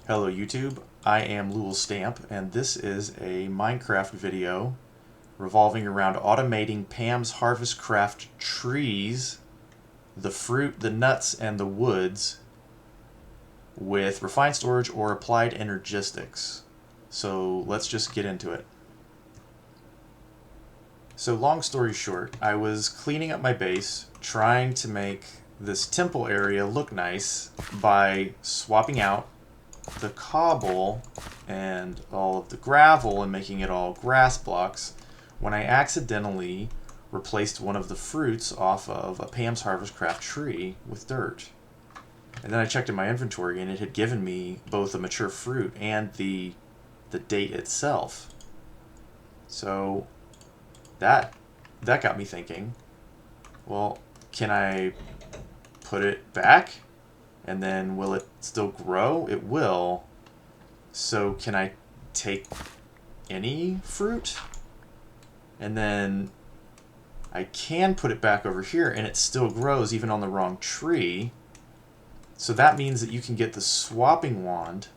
Hello YouTube, I am Lul Stamp, and this is a Minecraft video revolving around automating Pam's Harvestcraft trees, the fruit, the nuts, and the woods with refined storage or applied energistics. So let's just get into it. So long story short, I was cleaning up my base, trying to make this temple area look nice by swapping out the cobble and all of the gravel and making it all grass blocks when I accidentally replaced one of the fruits off of a Pam's Harvestcraft tree with dirt. And then I checked in my inventory and it had given me both a mature fruit and the date itself. So that got me thinking, well, can I put it back? And then will it still grow? It will. So can I take any fruit? And then I can put it back over here and it still grows even on the wrong tree. So that means that you can get the swapping wand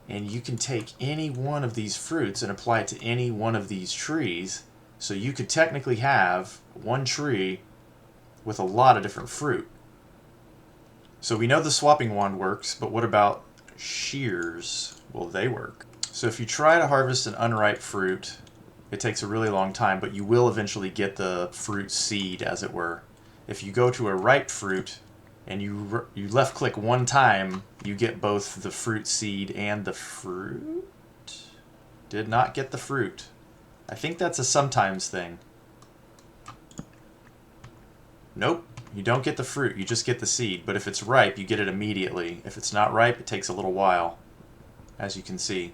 and you can take any one of these fruits and apply it to any one of these trees. So you could technically have one tree with a lot of different fruit. So we know the swapping wand works, but what about shears? Will they work? So if you try to harvest an unripe fruit, it takes a really long time, but you will eventually get the fruit seed, as it were. If you go to a ripe fruit and you left click one time, you get both the fruit seed and the fruit. Did not get the fruit. I think that's a sometimes thing. Nope. You don't get the fruit, you just get the seed, but if it's ripe, you get it immediately. If it's not ripe, it takes a little while, as you can see.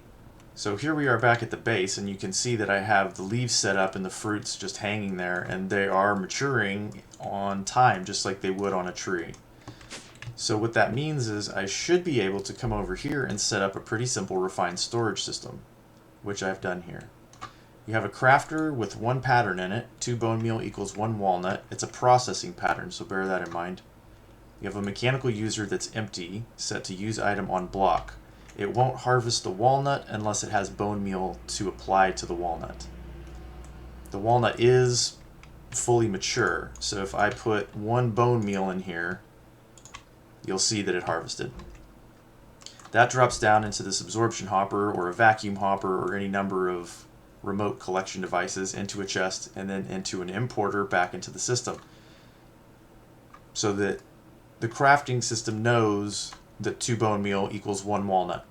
So here we are back at the base, and you can see that I have the leaves set up and the fruits just hanging there, and they are maturing on time, just like they would on a tree. So what that means is I should be able to come over here and set up a pretty simple refined storage system, which I've done here. You have a crafter with one pattern in it. 2 bone meal equals 1 walnut. It's a processing pattern, so bear that in mind. You have a mechanical user that's empty, set to use item on block. It won't harvest the walnut unless it has bone meal to apply to the walnut. The walnut is fully mature, so if I put 1 bone meal in here, you'll see that it harvested. That drops down into this absorption hopper or a vacuum hopper or any number of remote collection devices into a chest and then into an importer back into the system, so that the crafting system knows that 2 bone meal equals 1 walnut.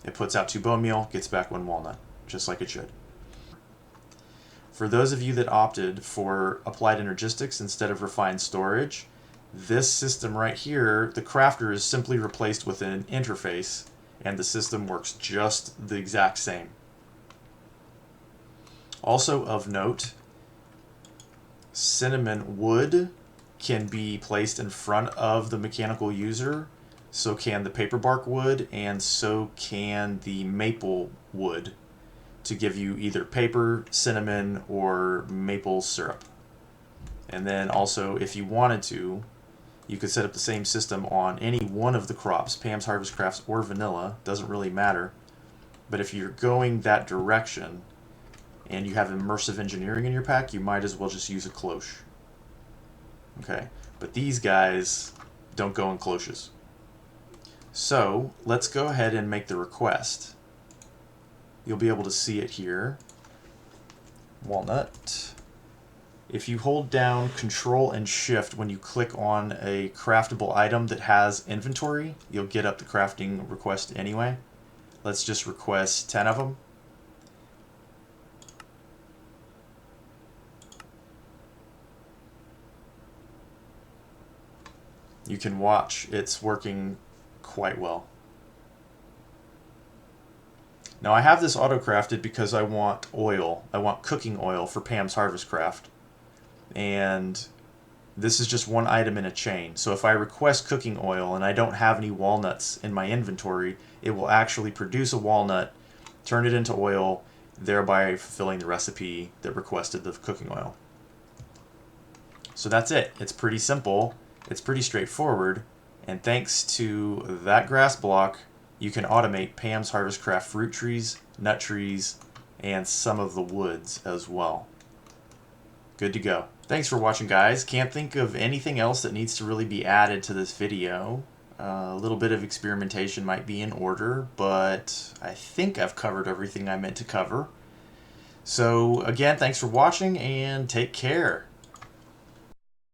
It puts out 2 bone meal, gets back 1 walnut, just like it should. For those of you that opted for applied energistics instead of refined storage, this system right here, the crafter is simply replaced with an interface and the system works just the exact same. Also of note, cinnamon wood can be placed in front of the mechanical user, so can the paper bark wood, and so can the maple wood, to give you either paper, cinnamon, or maple syrup. And then also, if you wanted to, you could set up the same system on any one of the crops, Pam's Harvestcrafts or vanilla, doesn't really matter. But if you're going that direction, and you have immersive engineering in your pack, you might as well just use a cloche. Okay, but these guys don't go in cloches. So let's go ahead and make the request. You'll be able to see it here. Walnut. If you hold down Control and Shift when you click on a craftable item that has inventory, you'll get up the crafting request anyway. Let's just request 10 of them. You can watch it's working quite well. Now I have this auto-crafted because I want oil. I want cooking oil for Pam's Harvestcraft. And this is just one item in a chain. So if I request cooking oil and I don't have any walnuts in my inventory, it will actually produce a walnut, turn it into oil, thereby fulfilling the recipe that requested the cooking oil. So that's it. It's pretty simple. It's pretty straightforward, And thanks to that grass block, you can automate Pam's Harvestcraft fruit trees, nut trees, and some of the woods as well. Good to go. Thanks for watching, guys. Can't think of anything else that needs to really be added to this video. A little bit of experimentation might be in order, but I think I've covered everything I meant to cover. So again, thanks for watching and take care.